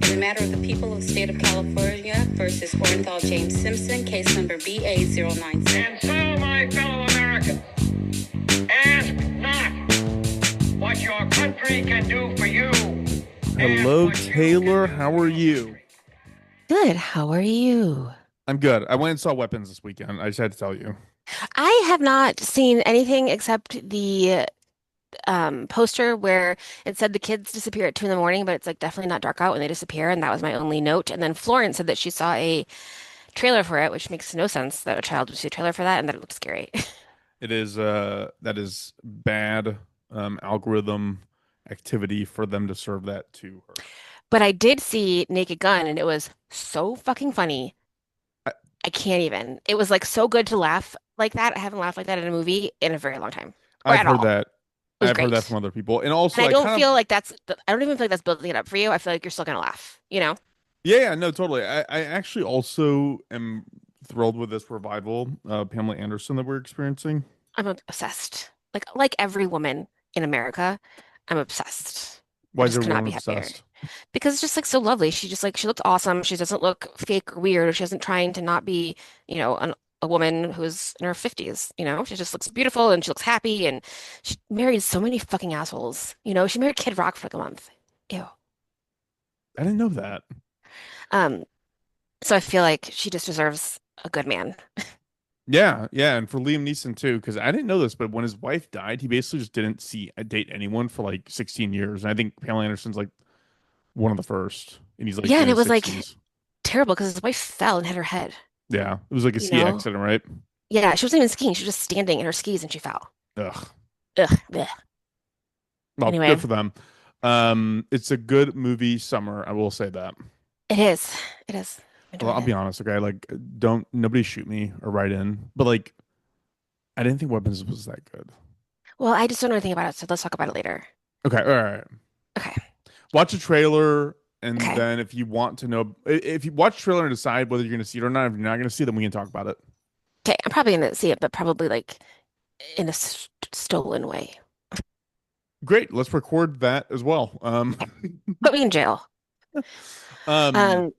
In the matter of the people of the state of California versus Orenthal James Simpson, case number BA096. And so, my fellow Americans, ask not what your country can do for you. Hello, Taylor. How are you? Good. How are you? I'm good. I went and saw Weapons this weekend. I just had to tell you. I have not seen anything except the poster where it said the kids disappear at 2 in the morning, but it's like definitely not dark out when they disappear, and that was my only note. And then Florence said that she saw a trailer for it, which makes no sense that a child would see a trailer for that and that it looked scary. It is that is bad algorithm activity for them to serve that to her. But I did see Naked Gun, and it was so fucking funny. I, I can't even. It was like so good to laugh like that. I haven't laughed like that in a movie in a very long time, or I've at heard all. that. It was I've heard that great. from other people, and also And I I don't kind feel of like I don't even feel like that's building it up for you. I feel like you're still gonna laugh, you know? yeah, no, totally. I actually also am thrilled with this revival of Pamela Anderson that we're experiencing. I'm obsessed. Like every woman in America, I'm obsessed. I Why is just could not everyone be happier. obsessed? Because it's just like so lovely. She looked awesome. She doesn't look fake or weird. She isn't trying to not be, a woman who's in her 50s, you know? She just looks beautiful and she looks happy and she married so many fucking assholes. You know, she married Kid Rock for like a month. Ew. I didn't know that. Um, so I feel like she just deserves a good man. Yeah, yeah, and for Liam Neeson too, because I didn't know this, but when his wife died, he basically just didn't date anyone for like 16 years, and I think Pamela Anderson's like one of the first, and he's like Yeah, in and it his was like 60s. terrible because his wife fell and hit her head, Yeah, it was like a you ski know? accident, right? Yeah, she wasn't even skiing. She was just standing in her skis and she fell. Ugh. Ugh. Bleh. Well, good Anyway, for them. It's a good movie summer, I will say that. it is. It is. I'm Well, enjoying I'll be it. honest, okay? Like, don't nobody shoot me or write in, but like, I didn't think Weapons was that good. Well, I just don't know anything about it, so let's talk about it later. Okay, all right. Okay. Watch a trailer, and Okay. then if you want to know, if you watch a trailer and decide whether you're going to see it or not, if you're not going to see it, then we can talk about it. Okay. I'm probably gonna see it, but probably like in a stolen way. Great, let's record that as well. Put me in jail. Um, Um,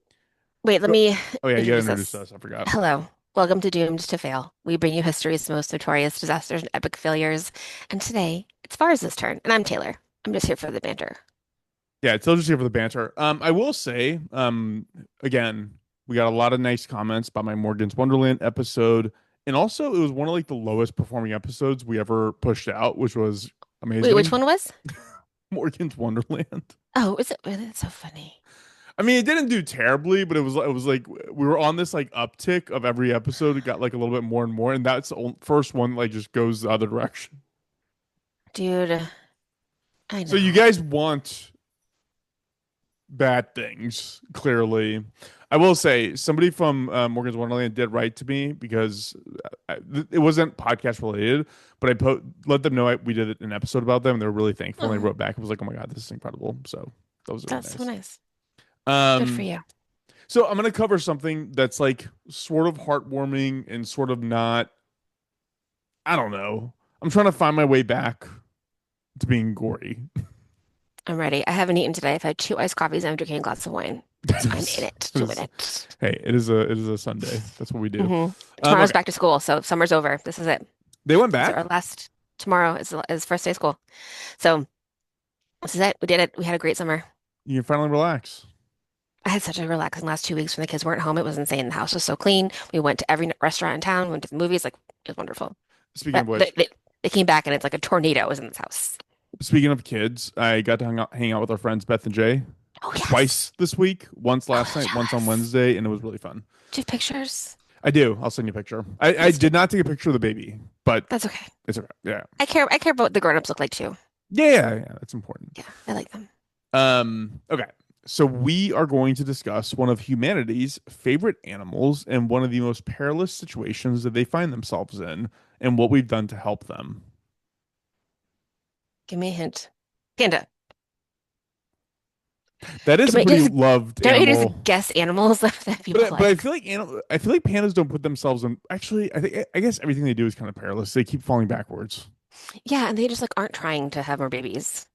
Wait, let so- me oh yeah, you got to introduce introduce us. us. I forgot. Hello. Welcome to Doomed to Fail. We bring you history's most notorious disasters and epic failures. And today, it's Farz's turn, and I'm Taylor. I'm just here for the banter. Yeah, it's still just here for the banter. I will say, again, we got a lot of nice comments about my Morgan's Wonderland episode, and also it was one of like the lowest performing episodes we ever pushed out, which was Wait, which amazing. one was? Morgan's Wonderland. Oh, is it really? That's so funny. I mean, it didn't do terribly, but it was like we were on this like uptick of every episode. It got like a little bit more and more, and that's the first one like just goes the other direction. Dude, I So you know. guys want bad things, clearly. I will say somebody from Morgan's Wonderland did write to me because it wasn't podcast related, but let them know we did an episode about them, and they were really thankful. And they Oh, wrote back and was like, "Oh my God, this is incredible!" So that was really that's so nice. nice. Good for Um, you. so I'm gonna cover something that's like sort of heartwarming and sort of not. I don't know. I'm trying to find my way back to being gory. I'm ready. I haven't eaten today. I've had two iced coffees and I'm drinking a glass of wine. So I'm in it, doing it. Hey, it is a Sunday. That's what we do. Tomorrow's Okay. back to school, so summer's over. This is it. They went This is back. our last. Tomorrow is first day of school. So this is it. We did it. We had a great summer. You can finally relax. I had such a relaxing last 2 weeks when the kids weren't home. It was insane. The house was so clean. We went to every restaurant in town, went to the movies. Like, it was wonderful. Speaking But of which, they came back and it's like a tornado was in this house. speaking of kids, I got to hang out with our friends Beth and Jay Oh, yes. twice this week. Once last Oh, night, once on jealous. Wednesday, and it was really fun. Do you have pictures? I do. I'll send you a picture. I Please do. did not take a picture of the baby, but That's okay. it's okay. Yeah. I care about what the grown-ups look like too. Yeah, that's important. Yeah, I like them. Okay. So we are going to discuss one of humanity's favorite animals and one of the most perilous situations that they find themselves in and what we've done to help them. Give me a hint. Panda. That is Do a we pretty just loved don't we just animal. guess animals that people But I like? feel like I feel like pandas don't put themselves in. Actually, I guess everything they do is kind of perilous. They keep falling backwards. Yeah, and they just like aren't trying to have more babies.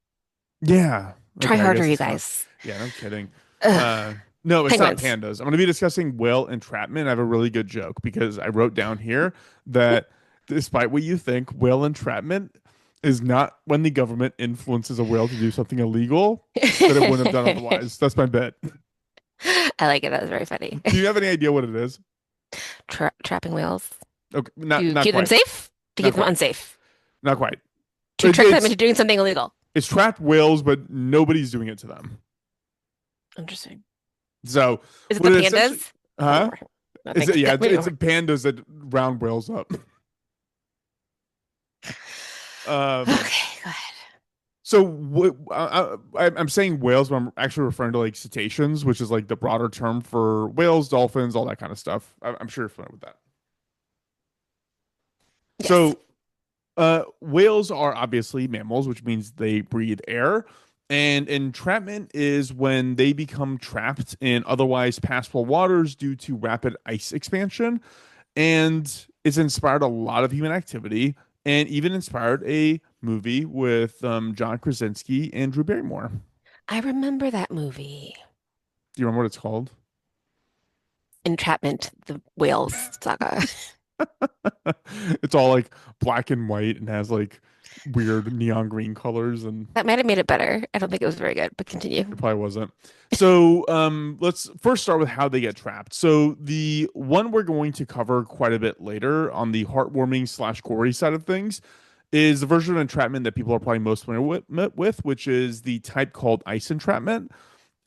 Yeah. Try Okay, I harder, guess you it's not. guys. Yeah, no kidding. Ugh. No, it's not Penguins. pandas. I'm going to be discussing whale entrapment. I have a really good joke because I wrote down here that despite what you think, whale entrapment is not when the government influences a whale to do something illegal that it wouldn't have done otherwise. That's my bet. I like it. That was very funny. Do you have any idea what it is? Trapping whales. Okay, To not keep them quite. safe? To Not keep them quite. unsafe? Not quite. To trick them It's into doing something illegal? it's trapped whales, but nobody's doing it to them. Interesting. So Is it the what it essentially, pandas? Oh, huh? nothing. Yeah, Wait, it's pandas that round whales up. Um, okay, go ahead. so I'm saying whales, but I'm actually referring to like cetaceans, which is like the broader term for whales, dolphins, all that kind of stuff. I'm sure you're familiar with that. Yes. So whales are obviously mammals, which means they breathe air. And entrapment is when they become trapped in otherwise passable waters due to rapid ice expansion. And it's inspired a lot of human activity and even inspired a movie with John Krasinski and Drew Barrymore. I remember that movie. Do you remember what it's called? Entrapment, the whales saga. It's all like black and white and has like weird neon green colors and That might have made it better. I don't think it was very good, but continue. it probably wasn't. So let's first start with how they get trapped. So the one we're going to cover quite a bit later on the heartwarming slash gory side of things is the version of entrapment that people are probably most familiar with, which is the type called ice entrapment.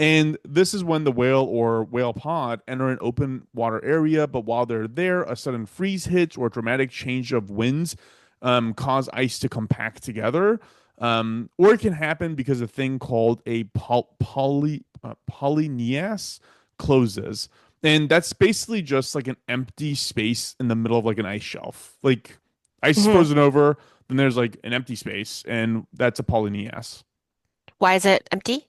And this is when the whale or whale pod enter an open water area, but while they're there, a sudden freeze hits or dramatic change of winds cause ice to compact together. Or it can happen because a thing called a polynias closes. And that's basically just like an empty space in the middle of like an ice shelf. Like ice is Hmm. frozen over, then there's like an empty space, and that's a polynias. Why is it empty?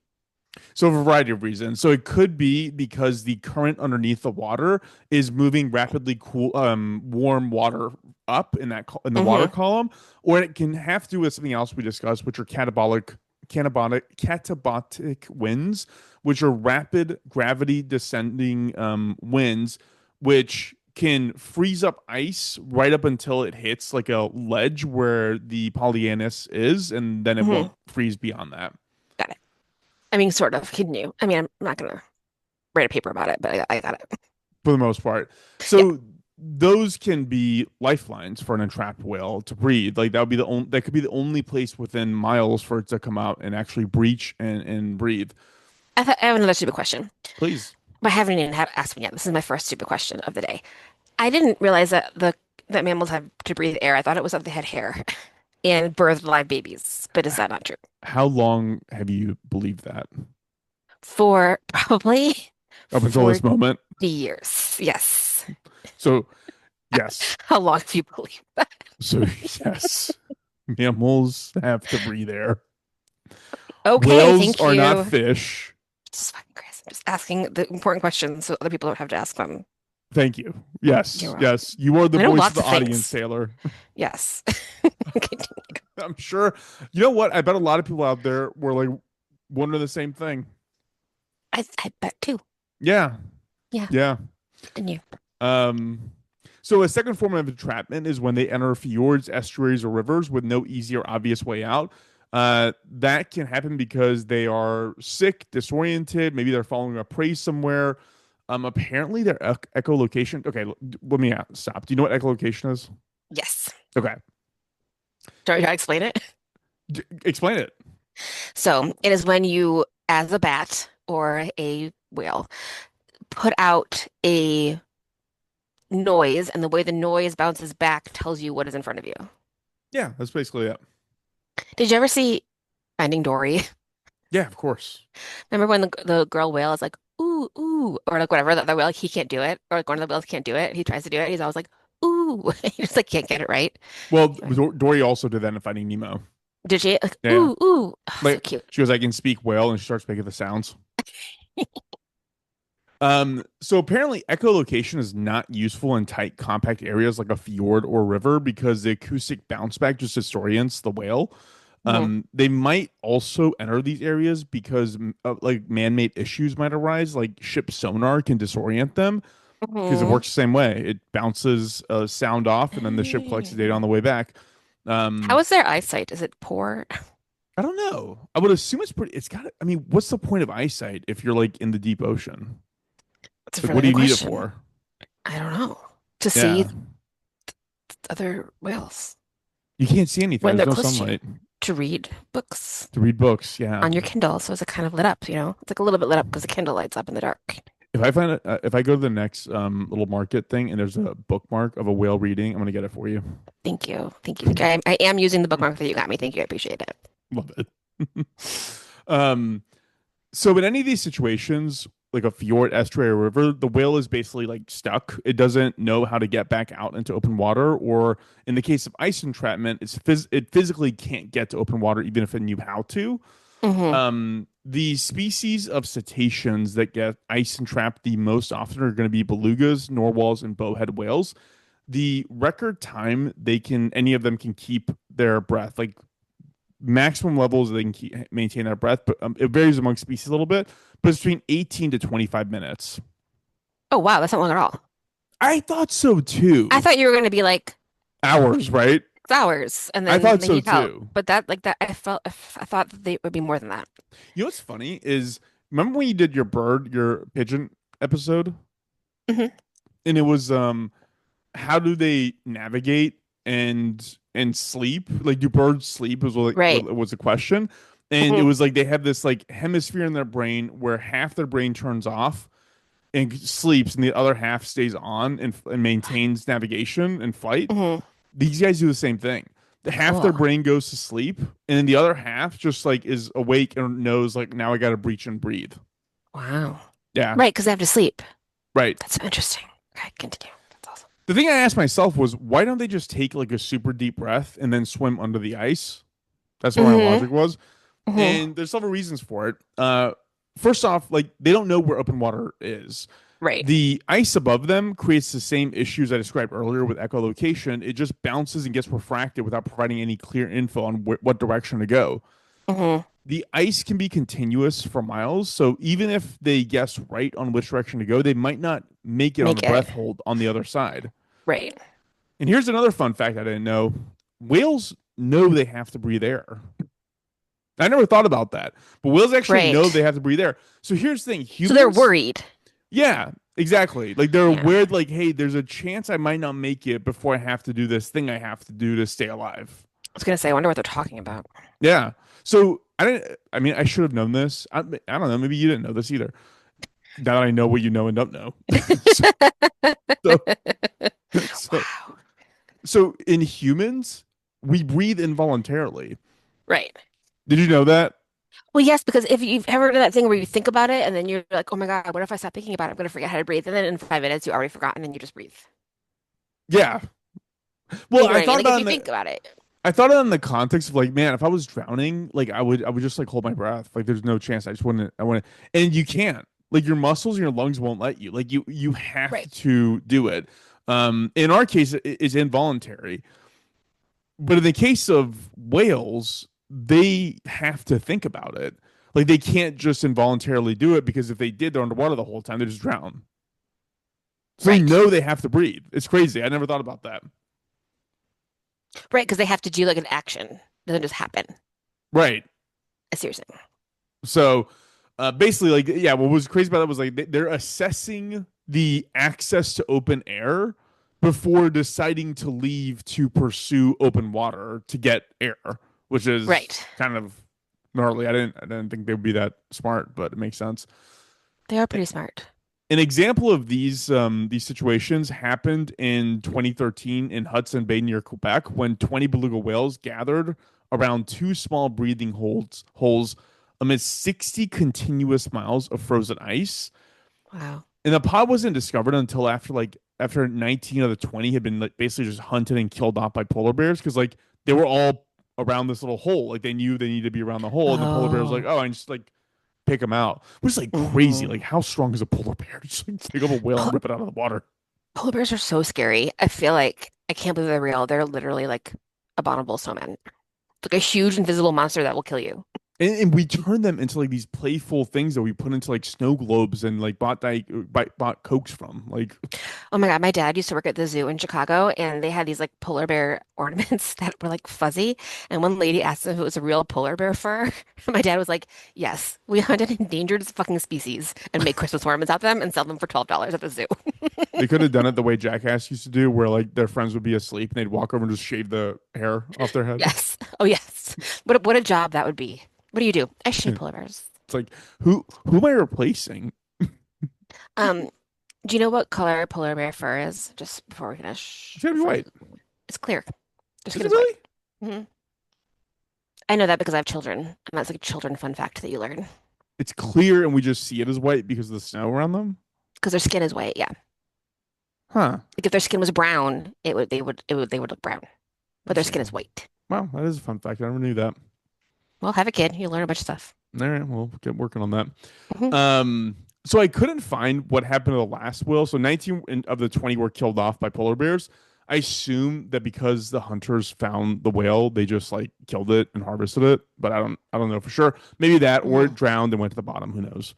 So a variety of reasons. So it could be because the current underneath the water is moving rapidly warm water up in in the water Hmm. column, or it can have to do with something else we discussed, which are catabotic winds, which are rapid gravity descending winds, which can freeze up ice right up until it hits like a ledge where the Pollyannis is, and then it Hmm. won't freeze beyond that. Got it. I mean, sort of. Continue. I mean, I'm not gonna write a paper about it, but I got it. For the most part. Yeah. So those can be lifelines for an entrapped whale to breathe. Like that would be the only that could be the only place within miles for it to come out and actually breach and breathe. I have another stupid question, Please. but I haven't even asked one yet. This is my first stupid question of the day. I didn't realize that mammals have to breathe air. I thought it was that they had hair and birthed live babies, but is that not true? How long have you believed that? For probably Up until this 40 moment. years. Yes. So yes. How long have you believed that? So yes. Mammals have to breathe air. Okay, Whales thank are not you. fish. Just fucking Chris. I'm just asking the important questions so other people don't have to ask them. Thank you. You're Yes, welcome. yes. You are the I know voice of lots the of audience, things. Taylor. Yes. I'm sure. You know what? I bet a lot of people out there were like wondering the same thing. I bet too. Yeah. Yeah. Yeah. Continue. Um, so a second form of entrapment is when they enter fjords, estuaries, or rivers with no easy or obvious way out. That can happen because they are sick, disoriented. Maybe they're following a prey somewhere. Apparently their echolocation. Okay, let me stop. Do you know what echolocation is? Yes. Okay, Sorry, I explain it. explain it. So it is when you, as a bat or a whale, put out a noise, and the way the noise bounces back tells you what is in front of you. Yeah, that's basically it. Did you ever see Finding Dory? Yeah, of course. Remember when the girl whale is like, ooh, ooh, or like whatever, the whale, like, he can't do it, or like one of the whales can't do it. He tries to do it. He's always like, ooh, he just like can't get it right. Well, Anyway, Dory also did that in Finding Nemo. did she? Like, Yeah, yeah. ooh, ooh. Oh, so Like cute. she goes, I can speak whale, and she starts making the sounds. So apparently echolocation is not useful in tight, compact areas like a fjord or river because the acoustic bounce back just disorients the whale. Hmm. They might also enter these areas because like man-made issues might arise, like ship sonar can disorient them because it Hmm. works the same way. It bounces sound off, and then the ship collects the data on the way back. How Um, is their eyesight? Is it poor? I don't know. I would assume it's pretty. It's got. I mean, what's the point of eyesight if you're like in the deep ocean? That's a Like, really what do good you need it question. for? I don't know. To see Yeah, other whales you can't see anything. when There's they're no close to you. sunlight To read books to read books. Yeah. on your Kindle, so it's like kind of lit up, you know? It's like a little bit lit up because the Kindle lights up in the dark. If I go to the next little market thing and there's a bookmark of a whale reading, I'm gonna get it for you. Thank you. Thank you. Thank you. I am using the bookmark that you got me. Thank you. I appreciate it. Love it. um, so in any of these situations, like a fjord, estuary, or river, the whale is basically like stuck. It doesn't know how to get back out into open water, or in the case of ice entrapment, it physically can't get to open water even if it knew how to. Hmm. The species of cetaceans that get ice entrapped the most often are going to be belugas, narwhals, and bowhead whales. The record time any of them can keep their breath, like maximum levels they can maintain their breath, but it varies among species a little bit, but it's between 18 to 25 minutes. Oh, wow. That's not long at all. I thought so I too. thought you were going to be like Hours, right? 6 hours and I then thought they so need help. too. But that, like that, I thought that they would be more than that. You know what's funny is remember when you did your pigeon episode? Hmm. And it was how do they navigate and sleep? Like, do birds sleep? Right. Was the question, and it Hmm. was like they have this like hemisphere in their brain where half their brain turns off and sleeps, and the other half stays on and maintains navigation and flight. Hmm. These guys do the same thing. The half their Cool. brain goes to sleep, and then the other half just like is awake and knows like now I got to breach and breathe. Wow. Yeah, Right, because they have to sleep. right. That's so interesting. Okay, continue. That's awesome. The thing I asked myself was, why don't they just take like a super deep breath and then swim under the ice? That's where my Hmm. logic was. Hmm. And there's several reasons for it. First off, like they don't know where open water is. Right. The ice above them creates the same issues I described earlier with echolocation. It just bounces and gets refracted without providing any clear info on what direction to go. Hmm. The ice can be continuous for miles, so even if they guess right on which direction to go, they might not make it on the Make it. breath hold on the other side. Right. And here's another fun fact I didn't know. Whales know they have to breathe air. I never thought about that. But whales actually know they Right. have to breathe air. So here's the thing, So they're humans, worried. yeah, exactly. Like they're Yeah. aware like, hey, there's a chance I might not make it before I have to do this thing I have to do to stay alive. I was gonna say, I wonder what they're talking about. Yeah. So I mean I should have known this. I don't know, maybe you didn't know this either. Now that I know what you know and don't know. so, so Wow. so in humans, we breathe involuntarily. Right. Did you know that? Well, yes, because if you've ever done that thing where you think about it and then you're like, oh my God, what if I stop thinking about it? I'm gonna forget how to breathe. And then in 5 minutes you already forgot and then you just breathe. Yeah. Well, You know what I mean? Like if you think about it. I thought it in the context of like, man, if I was drowning, like I would just like hold my breath. Like there's no chance. I wouldn't, and you can't. Like your muscles and your lungs won't let you. Like you have Right. to do it. In our case, it's involuntary. But in the case of whales, they have to think about it. Like they can't just involuntarily do it because if they did, they're underwater the whole time. They just drown. So they Right. know they have to breathe. It's crazy. I never thought about that. Right. Because they have to do like an action. It doesn't just happen. Right. Seriously. So basically, like, yeah, what was crazy about that was like they're assessing the access to open air before deciding to leave to pursue open water to get air, which is Right. kind of gnarly. I didn't think they would be that smart, but it makes sense. They are pretty smart. An example of these situations happened in 2013 in Hudson Bay near Quebec when 20 beluga whales gathered around two small breathing holes amidst 60 continuous miles of frozen ice. Wow. And the pod wasn't discovered until after 19 of the 20 had been like basically just hunted and killed off by polar bears because like they were all around this little hole. Like they knew they needed to be around the hole, and the polar bear was like, Oh. "Oh, I just like pick them out," which is like crazy. Hmm. Like, how strong is a polar bear? Just like pick up a whale and Pol rip it out of the water. Polar bears are so scary. I feel like I can't believe they're real. They're literally like abominable snowmen. It's like a huge invisible monster that will kill you. And we turn them into like these playful things that we put into like snow globes and like bought cokes from. Like Oh my God, my dad used to work at the zoo in Chicago and they had these like polar bear ornaments that were like fuzzy. And one lady asked him if it was a real polar bear fur. My dad was like, yes, we hunt an endangered fucking species and make Christmas ornaments out of them and sell them for $12 at the zoo. they could have done it the way Jackass used to do, where like their friends would be asleep and they'd walk over and just shave the hair off their head. Yes. Oh yes. What a job that would be. What do you do? I shave polar bears. It's like who am I replacing? Um, do you know what color polar bear fur is? Just before we It's finish. gotta be white. It's clear. Their Is skin it is white. really? Hmm. I know that because I have children, and that's like a children fun fact that you learn. It's clear and we just see it as white because of the snow around them? Because their skin is white, yeah. Huh. Like if their skin was brown, they would look brown. But their skin is Interesting. white. Wow, that is a fun fact. I never knew that. Well, have a kid, you learn a bunch of stuff. All right, we'll get working on that. Hmm. So I couldn't find what happened to the last whale. So 19 of the 20 were killed off by polar bears. I assume that because the hunters found the whale, they just like killed it and harvested it. But I don't know for sure. Maybe that, or Hmm. it drowned and went to the bottom. Who knows?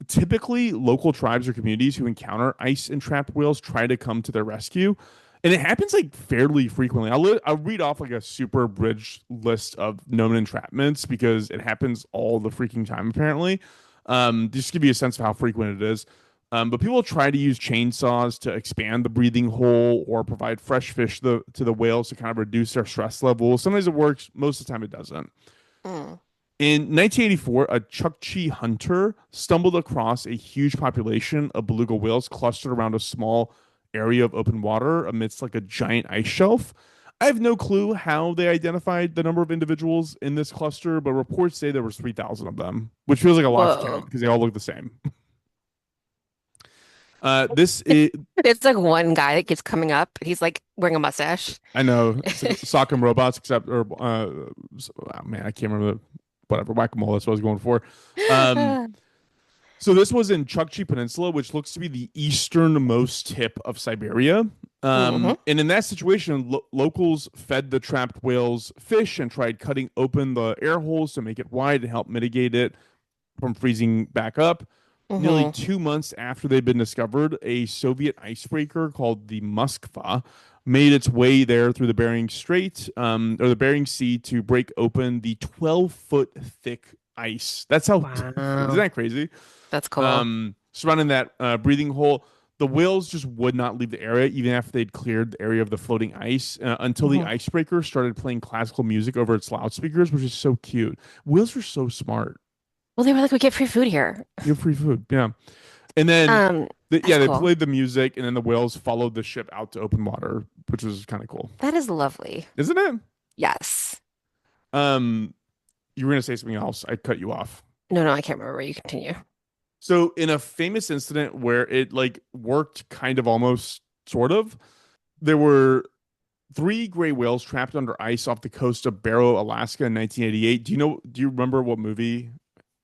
Typically, local tribes or communities who encounter ice entrapped whales try to come to their rescue, and it happens like fairly frequently. I'll read off like a super abridged list of known entrapments because it happens all the freaking time apparently. Just to give you a sense of how frequent it is. But people try to use chainsaws to expand the breathing hole or provide fresh fish to the whales to kind of reduce their stress levels. Sometimes it works, most of the time it doesn't. Mm. In 1984, a Chukchi hunter stumbled across a huge population of beluga whales clustered around a small area of open water amidst like a giant ice shelf. I have no clue how they identified the number of individuals in this cluster, but reports say there was 3,000 of them, which feels like a lot to count Whoa. because they all look the same. This is, It's like one guy that keeps coming up. He's like wearing a mustache. I know, it's like sock and robots, except, or, oh, man, I can't remember, whatever, whack-a-mole, that's what I was going for. Um, So this was in Chukchi Peninsula, which looks to be the easternmost tip of Siberia. Hmm. And in that situation, locals fed the trapped whales fish and tried cutting open the air holes to make it wide and help mitigate it from freezing back up. Nearly Hmm. 2 months after they'd been discovered, a Soviet icebreaker called the Moskva made its way there through the Bering Strait, or the Bering Sea, to break open the 12-foot thick ice. That's how, isn't Wow. that crazy? That's cool. Surrounding that breathing hole. The whales just would not leave the area, even after they'd cleared the area of the floating ice, until the Hmm. icebreaker started playing classical music over its loudspeakers, which is so cute. Whales are so smart. Well, they were like, we get free food here. You have free food, yeah. And then, That's yeah, they cool. played the music, and then the whales followed the ship out to open water, which was kind of cool, That is lovely. isn't it? Yes. Um, you were gonna say something else. I cut you off. No, no, I can't remember. You continue. So, in a famous incident where it like worked, kind of, almost, sort of, there were three gray whales trapped under ice off the coast of Barrow, Alaska in 1988. Do you remember what movie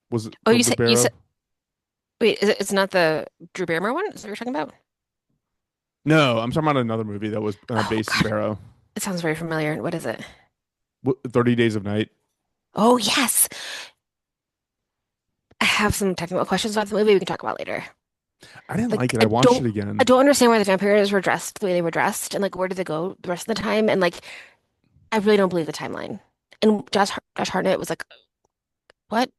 was Oh, filmed at you Barrow? said, wait, it's not the Drew Barrymore one? Is that what you're talking about? No, I'm talking about another movie that was Oh, based in God. Barrow. It sounds very familiar. What is it? 30 Days of Night. Oh, yes. I have some technical questions about the movie we can talk about later. I didn't Like, like it. I watched it I again. don't understand why the vampires were dressed the way they were dressed, and like, where did they go the rest of the time? And like, I really don't believe the timeline. And Josh Hartnett was like, "What?"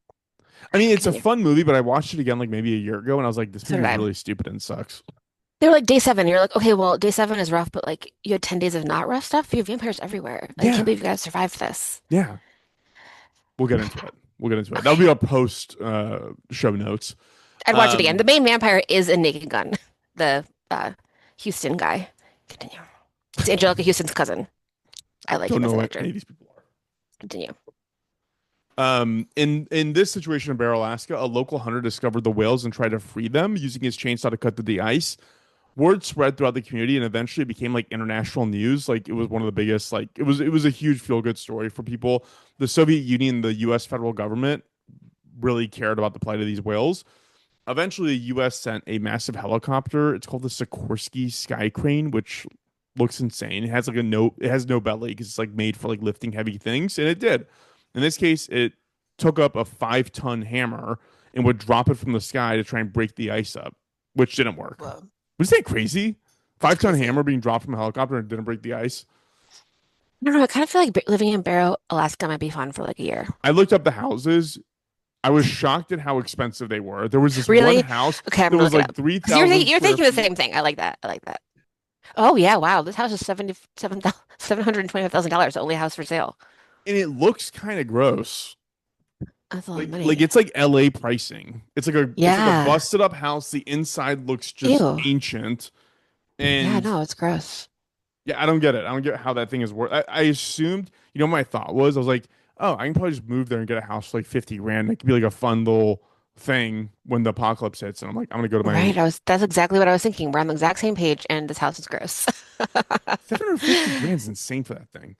I mean, it's a Continue. fun movie, but I watched it again like maybe a year ago, and I was like, this So movie did is I. really stupid and sucks. They were like day seven. You're like, okay, well, day seven is rough, but like, you had 10 days of not rough stuff. You have vampires everywhere. Like, I can't Yeah, believe you guys survived this. yeah. We'll get into it. We'll get into it. That'll Okay, be our post show notes. I'd watch it again. The Um, main vampire is a Naked Gun, the Houston guy. Continue. It's Angelica Houston's cousin. I like don't him know as an what actor. any of these people are. Continue. In this situation in Barrow, Alaska, a local hunter discovered the whales and tried to free them using his chainsaw to cut through the ice. Word spread throughout the community and eventually it became like international news. Like it was one of the biggest, like it was a huge feel good story for people. The Soviet Union, the US federal government really cared about the plight of these whales. Eventually the US sent a massive helicopter. It's called the Sikorsky Sky Crane, which looks insane. It has like it has no belly because it's like made for like lifting heavy things, and it did. In this case, it took up a 5-ton hammer and would drop it from the sky to try and break the ice up, which didn't work. Whoa, Was that crazy? that's 5-ton crazy. hammer being dropped from a helicopter and didn't break the ice. I don't know. I kind of feel like living in Barrow, Alaska might be fun for like a year. I looked up the houses. I was shocked at how expensive they were. There was this one Really? house Okay, I'm that gonna was look it like up. Because you're 3,000 you're square thinking the feet. same thing. I like that. I like that. Oh yeah, wow. This house is $725,000. The only house for sale. And it looks kind of gross. That's a lot of Like money. it's like LA pricing. It's like a Yeah. busted up house. The inside looks just Ew. ancient. Yeah, And no, it's gross. yeah, I don't get it. I don't get how that thing is worth. I assumed, what my thought was? I was like, oh, I can probably just move there and get a house for like 50 grand. It could be like a fun little thing when the apocalypse hits. And I'm like, I'm gonna go to my Right. That's exactly what I was thinking. We're on the exact same page and this house is gross. 750 grand is insane for that thing.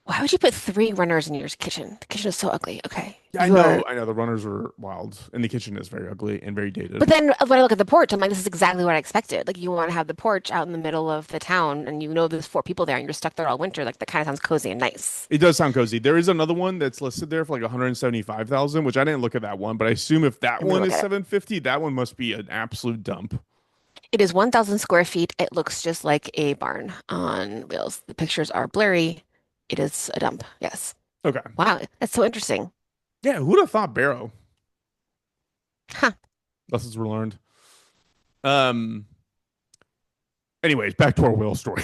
Why would you put three runners in your kitchen? The kitchen is so ugly. Okay. Yeah, I You know. are, I know. The runners are wild, and the kitchen is very ugly and very but dated. then when I look at the porch, I'm like, this is exactly what I expected. Like you want to have the porch out in the middle of the town and you know there's four people there and you're stuck there all winter. Like that kind of sounds cozy and nice. It does sound cozy. There is another one that's listed there for like 175,000, which I didn't look at that one, but I assume if that I'm gonna one look is at it. 750, that one must be an absolute dump. It is 1,000 square feet. It looks just like a barn on wheels. The pictures are blurry. It is a dump. Yes. Okay. Wow. That's so interesting. Yeah, who'd have thought Barrow? Huh. Lessons were learned. Um. Anyways, back to our whale story.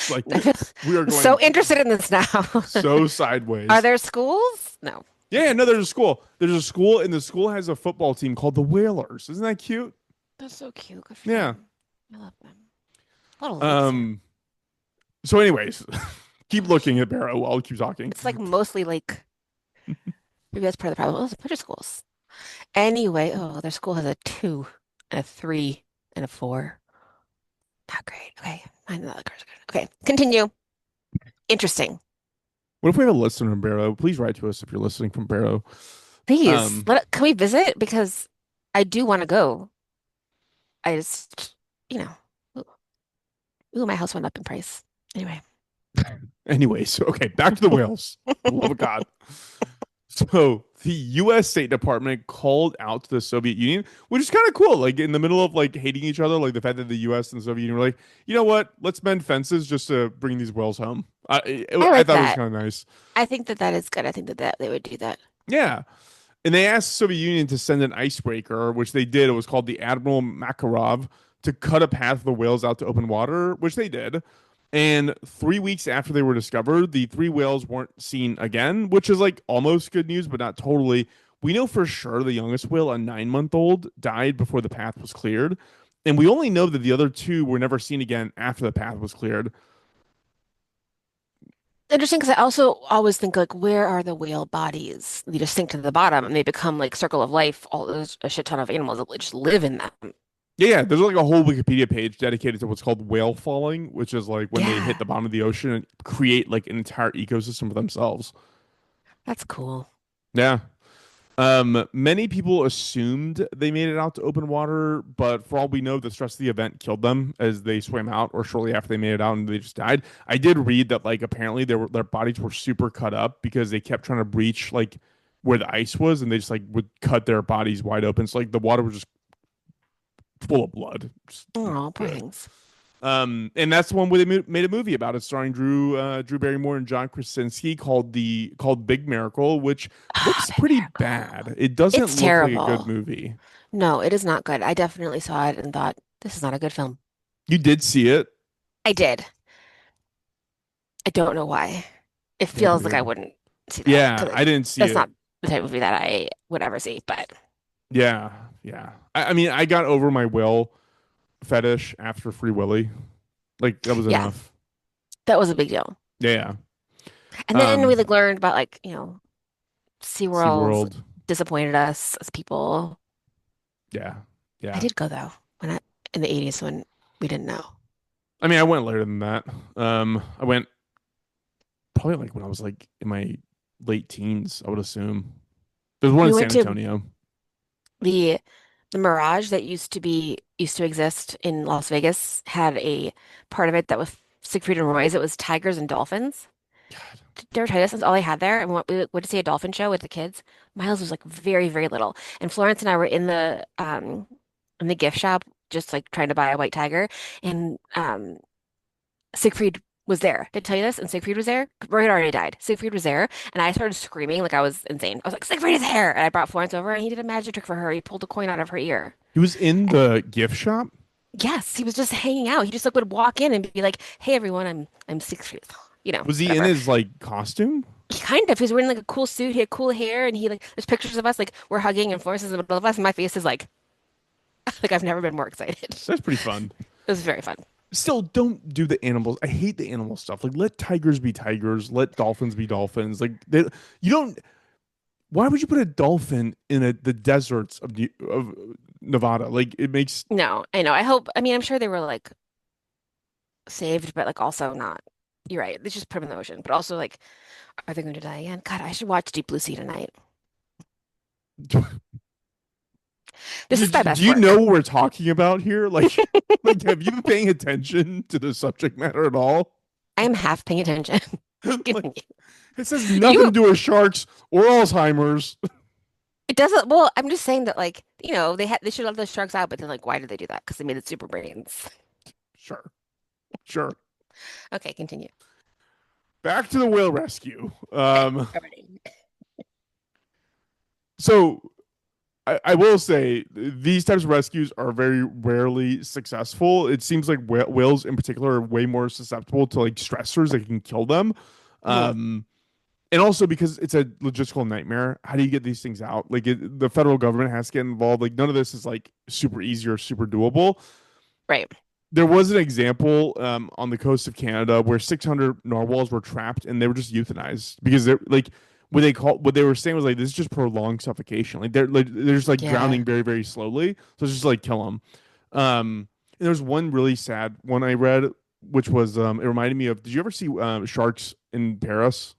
Like I feel we are so going interested in this now. so Are sideways. there schools? No. Yeah, no, there's a school. There's a school, and the school has a football team called the Whalers. Isn't that cute? That's so cute. Good for Yeah. them. I love them. A lot of lakes here. Um. So, anyways, keep looking at Barrow while I keep talking. It's like mostly like maybe that's part of the problem. Oh, it's a bunch of schools. Anyway, oh, their school has a two and a three and a four. Not great. Okay. I know that cars are good. Okay. Continue. Interesting. What if we have a listener from Barrow? Please write to us if you're listening from Barrow. Please, Um, can we visit? Because I do want to go. I just, you know, ooh, ooh, my house went up in price. Anyway. anyways, okay, back to the whales. For the love of God. So the U.S. State Department called out to the Soviet Union, which is kind of cool. Like in the middle of like hating each other, like the fact that the U.S. and the Soviet Union were like, you know what? Let's mend fences just to bring these whales home. I I like thought it was that. kind of nice. I think that that is good. I think that they would do that. Yeah. And they asked the Soviet Union to send an icebreaker, which they did. It was called the Admiral Makarov to cut a path for the whales out to open water, which they did. And 3 weeks after they were discovered, the three whales weren't seen again, which is like almost good news, but not totally. We know for sure the youngest whale, a 9 month old, died before the path was cleared. And we only know that the other two were never seen again after the path was cleared. Interesting because I also always think like, where are the whale bodies? They just sink to the bottom and they become like circle of life. All there's a shit ton of animals that just live in them. Yeah, there's like a whole Wikipedia page dedicated to what's called whale falling, which is like when they hit Yeah, the bottom of the ocean and create like an entire ecosystem for themselves. that's cool. Yeah. Many people assumed they made it out to open water, but for all we know, the stress of the event killed them as they swam out or shortly after they made it out and they just died. I did read that like apparently their bodies were super cut up because they kept trying to breach like where the ice was and they just like would cut their bodies wide open. So like the water was just full of blood. Just not Oh, poor good. things. And that's the one where they made a movie about it, starring Drew Barrymore and John Krasinski, called Big Miracle, which Ah, looks big pretty miracle. bad. It doesn't It's look like a good terrible. movie. No, it is not good. I definitely saw it and thought, this is not a good film. You did see it. I did. I don't know why. It That's feels like I weird. wouldn't see that Yeah, because I didn't see that's it. not the type of movie that I would ever see. But Yeah, yeah. I mean, I got over my will fetish after Free Willy. Like that was yeah, enough. that was a big deal. Yeah. And then we Um, like learned about like, SeaWorld's SeaWorld. disappointed us as people. Yeah, I yeah. did go though when I in the 80s when we didn't know. I mean, I went later than that. I went probably like when I was like in my late teens, I would assume. There's one We in went San to Antonio. the the Mirage that used to be used to exist in Las Vegas had a part of it that was Siegfried and Roy's. It was tigers and dolphins. Did you ever try this? That's all they had there. And we went to see a dolphin show with the kids. Miles was like very, very little. And Florence and I were in the gift shop just like trying to buy a white tiger. And Siegfried was there. Did I tell you this? And Siegfried was there. Roy had already died. Siegfried was there, and I started screaming like I was insane. I was like, Siegfried is here! And I brought Florence over, and he did a magic trick for her. He pulled a coin out of her ear. He was in the gift shop. Yes, he was just hanging out. He just like would walk in and be like, "Hey everyone, I'm Siegfried." Was he in Whatever. his like costume? He kind of. He was wearing like a cool suit. He had cool hair, and he like there's pictures of us like we're hugging, and Florence is in the middle of us, and my face is like like I've never been more excited. It That's pretty fun. was very fun. Still, don't do the animals. I hate the animal stuff. Like, let tigers be tigers. Let dolphins be dolphins. You don't. Why would you put a dolphin in the deserts of Nevada? Like, it makes No, I know. I hope. I mean, I'm sure they were like saved, but like also not. You're right. They just put them in the ocean. But also like, are they going to die again? God, I should watch Deep Blue Sea tonight. This is my Do best you know work. what we're talking about here? Like, have you been paying attention to the subject matter at all? I am half paying attention. Like, Continue. it says nothing to You, do with sharks or Alzheimer's. it doesn't. Well, I'm just saying that like, they should let the sharks out, but then like, why did they do that? Because they made it super brains. Sure, sure. Okay, continue. Back to the whale rescue. Already. So I will say these types of rescues are very rarely successful. It seems like whales in particular are way more susceptible to like stressors that can kill them. Mhm. Um, and also because it's a logistical nightmare. How do you get these things out? The federal government has to get involved. Like none of this is like super easy or super doable. Right. There was an example on the coast of Canada where 600 narwhals were trapped and they were just euthanized because they're like what they were saying was like this is just prolonged suffocation. They're just like Yeah. drowning very very slowly. So it's just like kill them. And there's one really sad one I read, which was it reminded me of. Did you ever see sharks in Paris?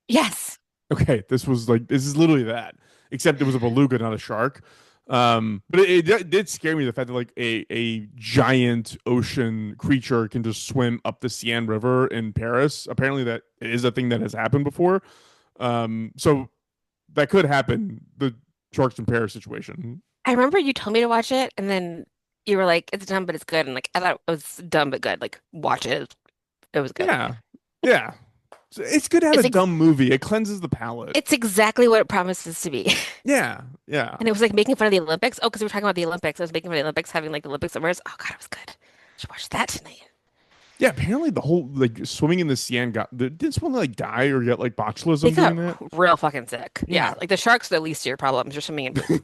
Yes. Okay, this is literally that, except it was a beluga, not a shark. But it did scare me the fact that like a giant ocean creature can just swim up the Seine River in Paris. Apparently, that is a thing that has happened before. So that could happen. The sharks in Paris situation. I remember you told me to watch it, and then you were like, "It's dumb, but it's good." And like, I thought it was dumb but good. Like, watch it. It was good. Yeah, yeah. So it's good to have a It's ex dumb movie. It cleanses the palate. it's exactly what it promises to be. Yeah, yeah. And it was like making fun of the Olympics. Oh, because we were talking about the Olympics. I was making fun of the Olympics having like the Olympic summers. Oh God, it was good. I should watch that tonight. Yeah, apparently the whole like swimming in the Seine didn't someone like die or get like They botulism doing got that? real fucking sick. Yeah, Yeah. like the sharks are the least of your problems. You're swimming in poop.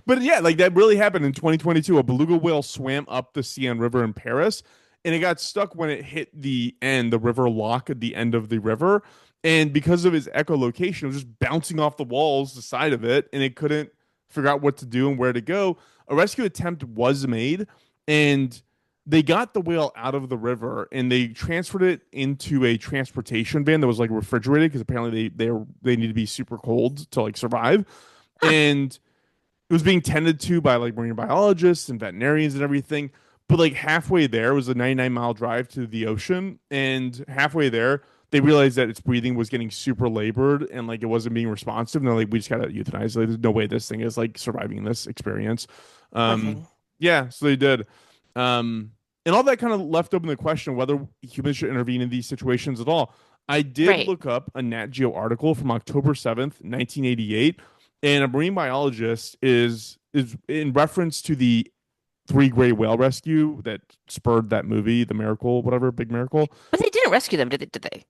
But yeah, like that really happened in 2022. A beluga whale swam up the Seine River in Paris, and it got stuck when it hit the river lock at the end of the river. And because of its echolocation, it was just bouncing off the walls, the side of it, and it couldn't figure out what to do and where to go. A rescue attempt was made, and they got the whale out of the river and they transferred it into a transportation van that was like refrigerated because apparently they need to be super cold to like survive. Huh. And it was being tended to by like marine biologists and veterinarians and everything. But like halfway there was a 99-mile drive to the ocean, and halfway there they realized that its breathing was getting super labored and like it wasn't being responsive. And they're like, we just gotta euthanize. Like, there's no way this thing is like surviving this experience. Poor Um, thing. yeah, so they did. And all that kind of left open the question of whether humans should intervene in these situations at all. I did Right. look up a Nat Geo article from October 7th, 1988, and a marine biologist is in reference to the three gray whale rescue that spurred that movie, The Miracle, whatever, Big Miracle. But they didn't rescue them, did they?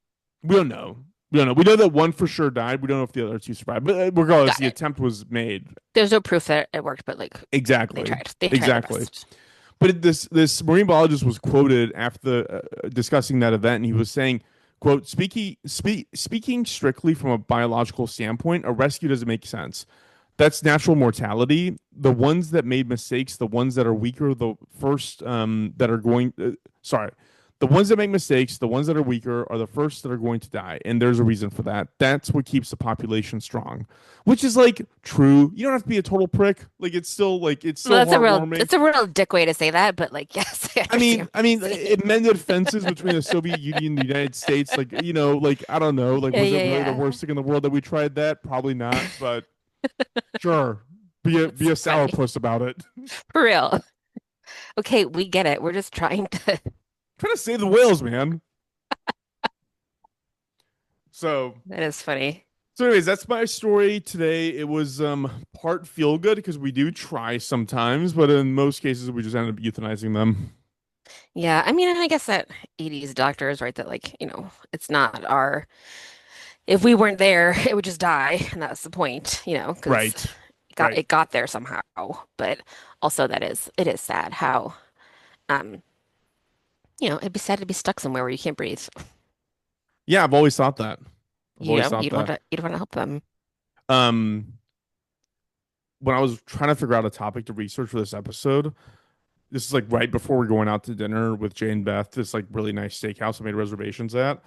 We don't know. We don't know. We know that one for sure died. We don't know if the other two survived. But regardless, Got the it. attempt was made. There's no proof that it worked, but like they Exactly. tried. They tried their Exactly. best. But this marine biologist was quoted after discussing that event, and he was saying, "quote Speaking strictly from a biological standpoint, a rescue doesn't make sense. That's natural mortality. The ones that made mistakes, the ones that are weaker, the first that are going. Sorry." The ones that make mistakes, the ones that are weaker, are the first that are going to die, and there's a reason for that. That's what keeps the population strong, which is like true. You don't have to be a total prick. It's Well, still heartwarming. that's a real dick way to say that, but like, yes, I understand I what mean, you're saying. it mended fences between the Soviet Union and the United States. I don't know, Yeah, was it yeah, really the yeah. worst thing in the world that we tried that? Probably not, but sure, be a That's so funny. sourpuss about it. For real. Okay, we get it. We're just trying to. Trying to save the whales, man. So, That is funny. anyways, that's my story today. It was part feel good because we do try sometimes, but in most cases we just end up euthanizing them. Yeah, I mean, I guess that 80s doctor is right that like, it's not our if we weren't there, it would just die, and that's the point, because Right. Right. it got there somehow. But also it is sad how um, it'd be sad to be stuck somewhere where you can't breathe. Yeah, I've always thought that. I've always thought that. You don't want to help them. Um when I was trying to figure out a topic to research for this episode, this is like right before we're going out to dinner with Jane Beth, this like really nice steakhouse I made reservations at.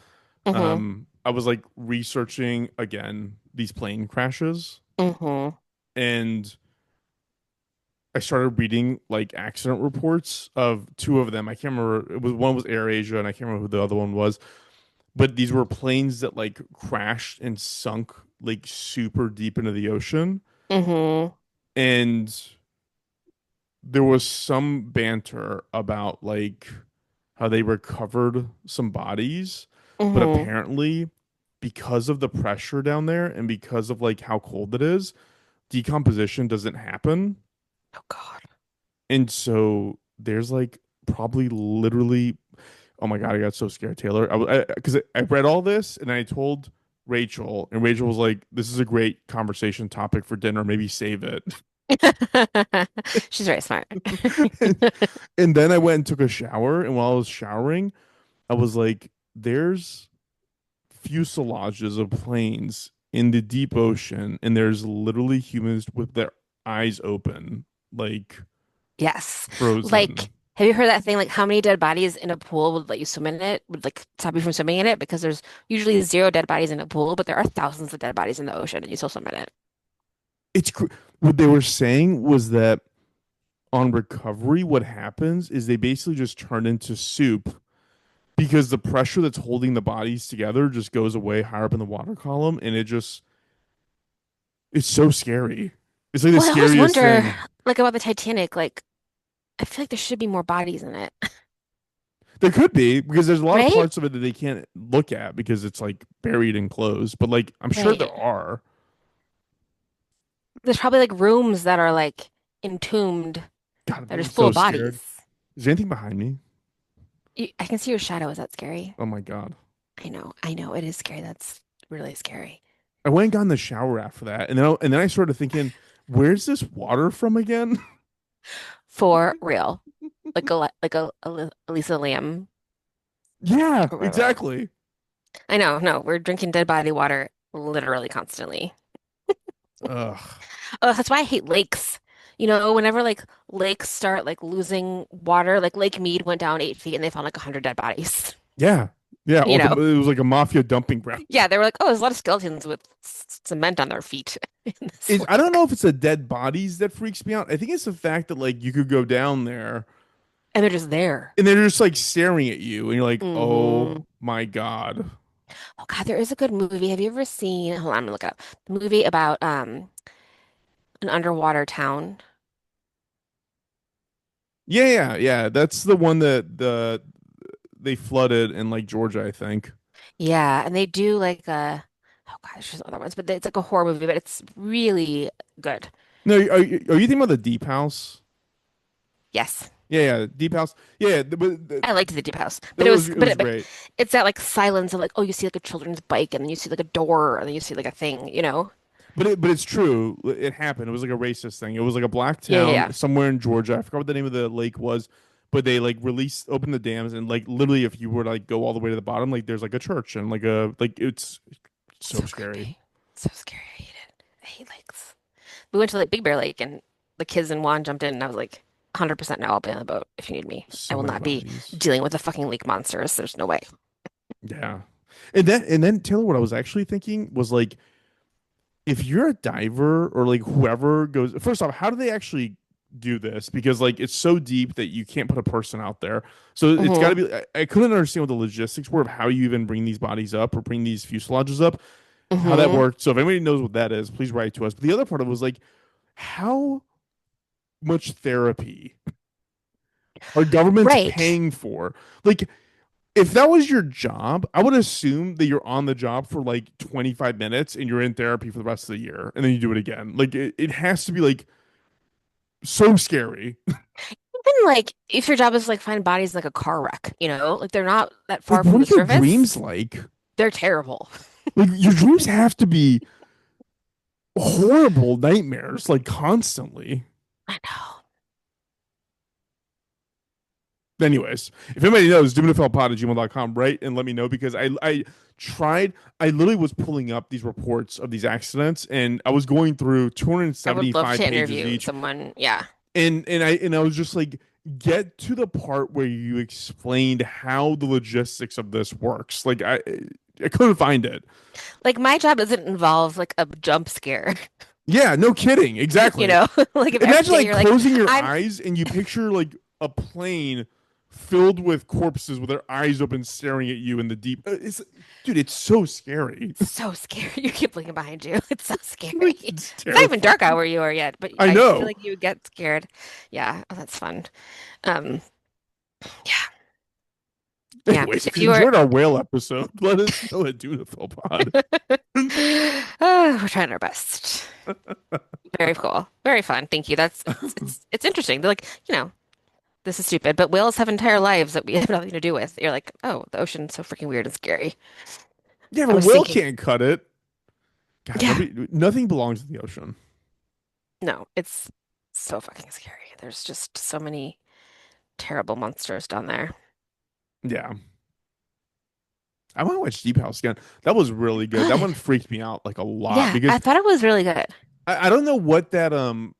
Mm-hmm. I was like researching again these plane crashes, Mm-hmm. and I started reading like accident reports of two of them. I can't remember. It was one was Air Asia, and I can't remember who the other one was. But these were planes that like crashed and sunk like super deep into the ocean, Mm-hmm. and there was some banter about like how they recovered some bodies, but Mm-hmm. apparently because of the pressure down there and because of like how cold it is, decomposition doesn't happen. Oh God. And so there's like probably literally, oh my God, I got so scared, Taylor. Because I read all this and I told Rachel, and Rachel was like, "This is a great conversation topic for dinner. Maybe save it." She's very smart. And then I went and took a shower, and while I was showering, I was like, "There's fuselages of planes in the deep ocean, and there's literally humans with their eyes open, like Yes. Like, frozen." have you heard that thing? Like, how many dead bodies in a pool would let you swim in it? Would like stop you from swimming in it? Because there's usually zero dead bodies in a pool, but there are thousands of dead bodies in the ocean, and you still swim in it. What they were saying was that on recovery, what happens is they basically just turn into soup because the pressure that's holding the bodies together just goes away higher up in the water column, and it's so scary. It's like the Well, I always scariest wonder, thing. like about the Titanic. Like, I feel like there should be more bodies in it, There could be because there's a lot of right? parts of it that they can't look at because it's like buried and closed. But like I'm sure Right. there are. There's probably like rooms that are like entombed God, that I'm are just full so of scared. bodies. Is there anything behind me? I can see your shadow. Is that scary? Oh my God. I know. It is scary. That's really scary. I went and got in the shower after that, and then I started thinking, where's this water from again? For real. Like a Lisa Lamb Yeah, or whatever. exactly. I know, no, we're drinking dead body water literally constantly. Ugh. Oh, that's why I hate lakes. Whenever like lakes start like losing water, like Lake Mead went down 8 feet and they found like 100 dead bodies. Yeah. Yeah. You know? It was like a mafia dumping ground. Yeah, they were like, oh, there's a lot of skeletons with cement on their feet in this I don't know lake. if it's the dead bodies that freaks me out. I think it's the fact that like you could go down there And they're just there. and they're just like staring at you, and you're like, oh Hmm. my God. Oh God, there is a good movie. Have you ever seen, hold on, I'm gonna look it up. The movie about an underwater town. Yeah, yeah, yeah. That's the one that they flooded in like Georgia, I think. Yeah, and they do like a oh gosh, there's other ones, but it's like a horror movie, but it's really good. No, are you thinking about the Deep House? Yes. Yeah, yeah, Deep House. Yeah, but I liked the Deep House, that but it but was but great. it's that like silence of like oh you see like a children's bike and then you see like a door and then you see like a thing. But it's true. It happened. It was like a racist thing. It was like a black Yeah, yeah, town yeah. somewhere in Georgia. I forgot what the name of the lake was, but they like opened the dams, and like literally, if you were to like go all the way to the bottom, like there's like a church and like it's so So scary. creepy, so scary. I hate it. I hate lakes. We went to like Big Bear Lake and the kids and Juan jumped in and I was like, 100% no, I'll be on the boat if you need me. I So will many not be bodies. dealing with the fucking leak monsters. There's no way. Yeah. And then Taylor, what I was actually thinking was like, if you're a diver or like whoever goes, first off, how do they actually do this? Because like it's so deep that you can't put a person out there. So it's got to Hmm. be. I couldn't understand what the logistics were of how you even bring these bodies up or bring these fuselages up, how that Hmm. worked. So if anybody knows what that is, please write to us. But the other part of it was like, how much therapy are governments Right. paying for? Like, if that was your job, I would assume that you're on the job for like 25 minutes and you're in therapy for the rest of the year and then you do it again. Like it has to be like so scary. Even like if your job is like find bodies in like a car wreck, like they're not that Like far what from the are your surface. dreams like? They're terrible. Like your dreams have to be horrible nightmares like constantly. I know. Anyways, if anybody knows, diminifeldpod@gmail.com, right? And let me know because I tried, I literally was pulling up these reports of these accidents and I was going through I would love 275 to pages interview each. someone. Yeah. And I was just like, get to the part where you explained how the logistics of this works. Like I couldn't find it. Like my job doesn't involve like a jump scare, Yeah, no kidding. you Exactly. know? Like if every Imagine day like you're like, closing your I'm eyes and you picture like a plane filled with corpses with their eyes open staring at you in the deep. It's dude, it's so scary. so scared. You keep looking behind you. It's so scary. Like it's It's not even dark out terrifying. where you are yet, but I I feel know. like you get scared. Yeah. Oh, that's fun. Um, yeah. Yeah. Anyways, if If you you were enjoyed our whale episode, let us know at Pod. we're trying our best. Very cool. Very fun. Thank you. It's interesting. They're like, this is stupid, but whales have entire lives that we have nothing to do with. You're like, oh, the ocean's so freaking weird and scary. Yeah, I but was whale thinking, can't cut it. God, yeah, nothing belongs in the ocean. no, it's so fucking scary. There's just so many terrible monsters down there. Yeah. I want to watch Deep House again. That was really good. That one Good. freaked me out like a lot Yeah, I because thought it was really good. I don't know what that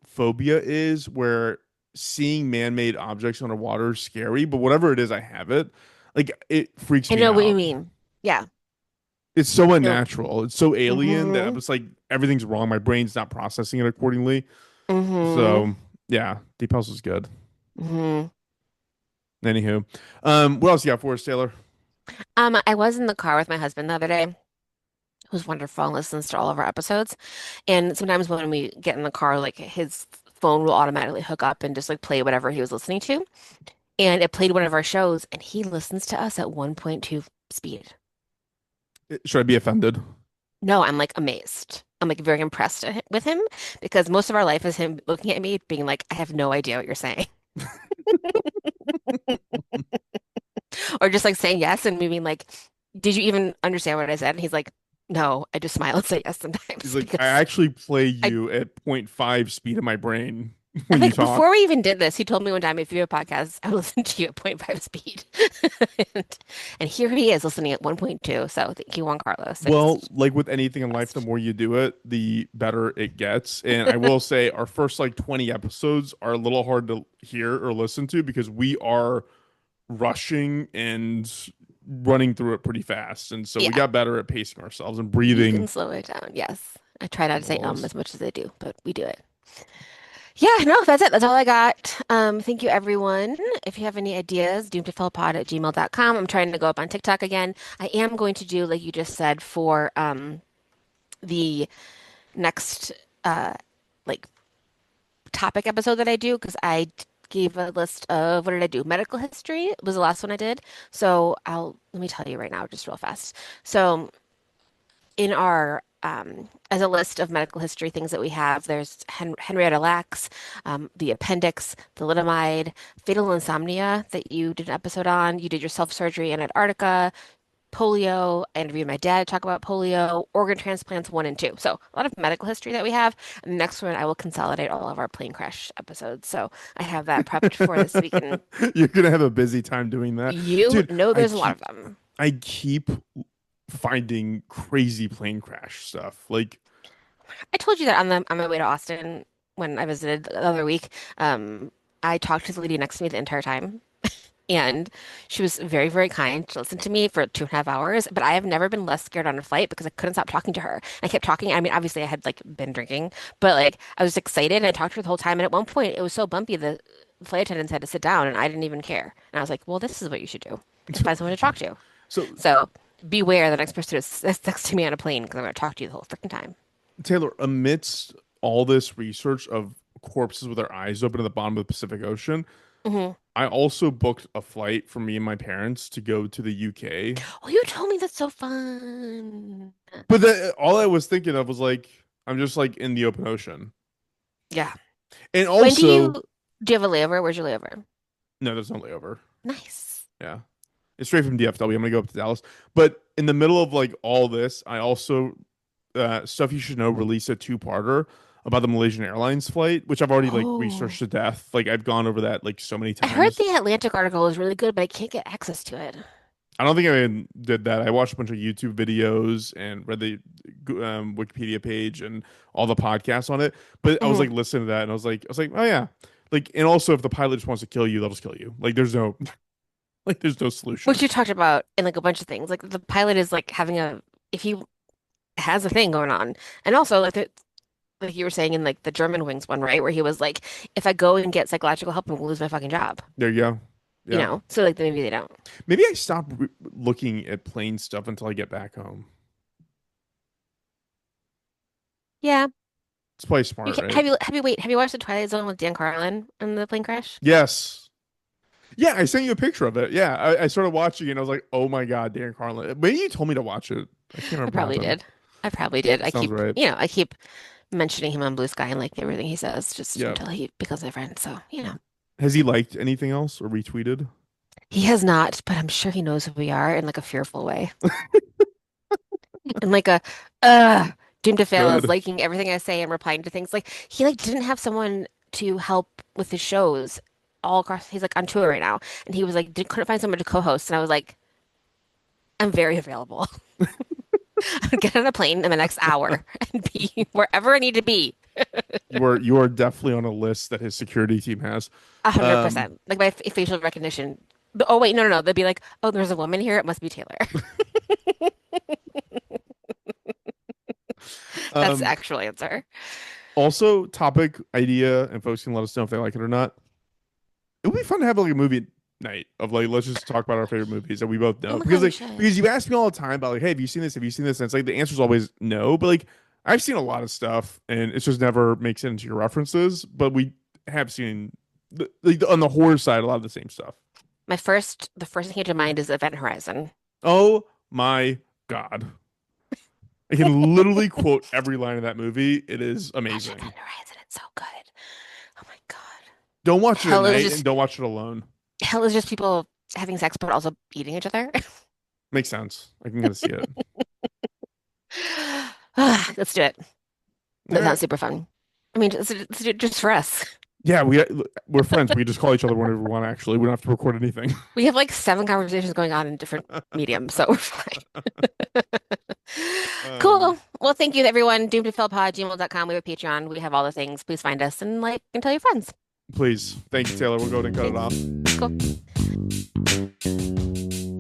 phobia is where seeing man-made objects underwater is scary, but whatever it is, I have it. Like it freaks I me know what you out. mean. Yeah. It's so No. unnatural. It's so alien that I'm Mm-hmm. just like everything's wrong. My brain's not processing it accordingly. Mm-hmm. So yeah, Deep House was good. Mm-hmm. Anywho, what else you got for us, Taylor? I was in the car with my husband the other day, who's wonderful and listens to all of our episodes. And sometimes when we get in the car, like his phone will automatically hook up and just like play whatever he was listening to. And it played one of our shows, and he listens to us at 1.2 speed. Should I be offended? No, I'm like amazed. I'm like very impressed with him because most of our life is him looking at me being like, I have no idea what you're saying. Or just like saying yes and me being like, did you even understand what I said? And he's like, no, I just smile and say yes He's sometimes like, I because actually play I you at point 0.5 speed in my brain I when you think talk. before we even did this, he told me one time, if you have a podcast, I listen to you at 0.5 speed. And, and here he is listening at 1.2. So thank you, Juan Carlos. I Well, just like with anything in life, the trust. more you do it, the better it gets. And I will say our first like 20 episodes are a little hard to hear or listen to because we are rushing and running through it pretty fast. And so we Yeah, got better at pacing ourselves and you breathing can slow it down. Yes. I try not to say well. as much as I do, but we do it. Yeah, no, that's it. That's all I got. Thank you, everyone. If you have any ideas, doomtofellpod@gmail.com. I'm trying to go up on TikTok again. I am going to do, like you just said, for the next uh like topic episode that I do because gave a list of what did I do? Medical history was the last one I did. So I'll let me tell you right now, just real fast. So in our as a list of medical history things that we have, there's Henrietta Lacks, the appendix, thalidomide, fatal insomnia that you did an episode on. You did your self-surgery in Antarctica, polio. I interviewed my dad to talk about polio, organ transplants one and two. So a lot of medical history that we have. And the next one, I will consolidate all of our plane crash episodes. So I have that prepped for this week. And You're gonna have a busy time doing that. you Dude, know I there's a lot keep of them. I keep finding crazy plane crash stuff. Like I told you that on my way to Austin when I visited the other week. I talked to the lady next to me the entire time. And she was very, very kind. She listened to me for 2.5 hours, but I have never been less scared on a flight because I couldn't stop talking to her. I kept talking. I mean, obviously I had like been drinking, but like I was excited and I talked to her the whole time. And at one point it was so bumpy the flight attendants had to sit down and I didn't even care. And I was like, well, this is what you should do is find someone to talk to. So So beware the next person is next to me on a plane because I'm going to talk to you the whole freaking time. Taylor, amidst all this research of corpses with their eyes open at the bottom of the Pacific Ocean, Hmm. I also booked a flight for me and my parents to go to the UK. Oh, you told me that's so fun. But all I was thinking of was like, I'm just like in the open ocean. Yeah. And When also, do you have a layover? Where's your layover? no, there's no layover. Nice. Yeah. It's straight from DFW. I'm gonna go up to Dallas. But in the middle of like all this, I also Stuff You Should Know released a two-parter about the Malaysian Airlines flight, which I've already like researched Oh. to death. Like I've gone over that like so many I heard times. the Atlantic article was really good, but I can't get access to it. I don't think I did that. I watched a bunch of YouTube videos and read the Wikipedia page and all the podcasts on it. But I was Hmm. like listening to that and oh yeah. Like, and also if the pilot just wants to kill you, they'll just kill you. Like there's no like there's no Which solution. you talked about in like a bunch of things. Like the pilot is like having a if he has a thing going on, and also like you were saying in like the German Wings one, right, where he was like, if I go and get psychological help, I'm gonna lose my fucking job. There you go. You Yeah. know, so like maybe they don't. Maybe I stop looking at plane stuff until I get back home. Yeah, It's probably you smart, can, right? have you watched the Twilight Zone with Dan Carlin and the plane crash? Yes. Yeah, I sent you a picture of it. Yeah, I started watching it and I was like, oh my God, Dan Carlin. Maybe you told me to watch it. I can't I remember what probably happened. did. I probably did. Sounds right. I keep mentioning him on Blue Sky and like everything he says just Yeah. until he becomes my friend. So, Has he liked anything else or retweeted? he has not, but I'm sure he knows who we are in like a fearful way. In like a doomed to fail is Good. liking everything I say and replying to things. Like he like didn't have someone to help with his shows all across. He's like on tour right now, and he was like couldn't find someone to co-host, and I was like, I'm very available. I'll get on a plane in the next hour and be wherever I need to be. You are definitely on a list that his security team has. A hundred Um, percent. Like my facial recognition. Oh wait, no, no, no. They'd be like, oh, there's a woman here. It must be Taylor. That's the um, actual answer. Also, topic, idea, and folks can let us know if they like it or not. It would be fun to have like a movie night of like let's just talk about our favorite movies that we both Oh know my God, because we like should. because you ask me all the time about like hey have you seen this, have you seen this, and it's like the answer is always no, but like I've seen a lot of stuff and it just never makes it into your references, but we have seen on the horror side a lot of the same stuff. The first thing that came to mind is Event Horizon. Oh my God, I can literally quote every line of that movie. It is Watch amazing. Event Horizon. It's so good. Oh my God. Don't watch it at Hell is night and just don't watch it alone. hell is just people having sex but also eating each other. Makes sense. I can kind of see it. Let's do it. All That right. sounds super fun. I mean, let's do it just for us. Yeah, we're friends. We just call each other whenever we want. Actually, we don't have to record anything. We have like 7 conversations going on in different mediums, so we're fine. Um, Cool. Well, thank you, everyone. Doomtofillpod@gmail.com. We have a Patreon. We have all the things. Please find us and like and tell your friends. please, thank you, Taylor. We'll go ahead and cut it Thanks. off. Cool.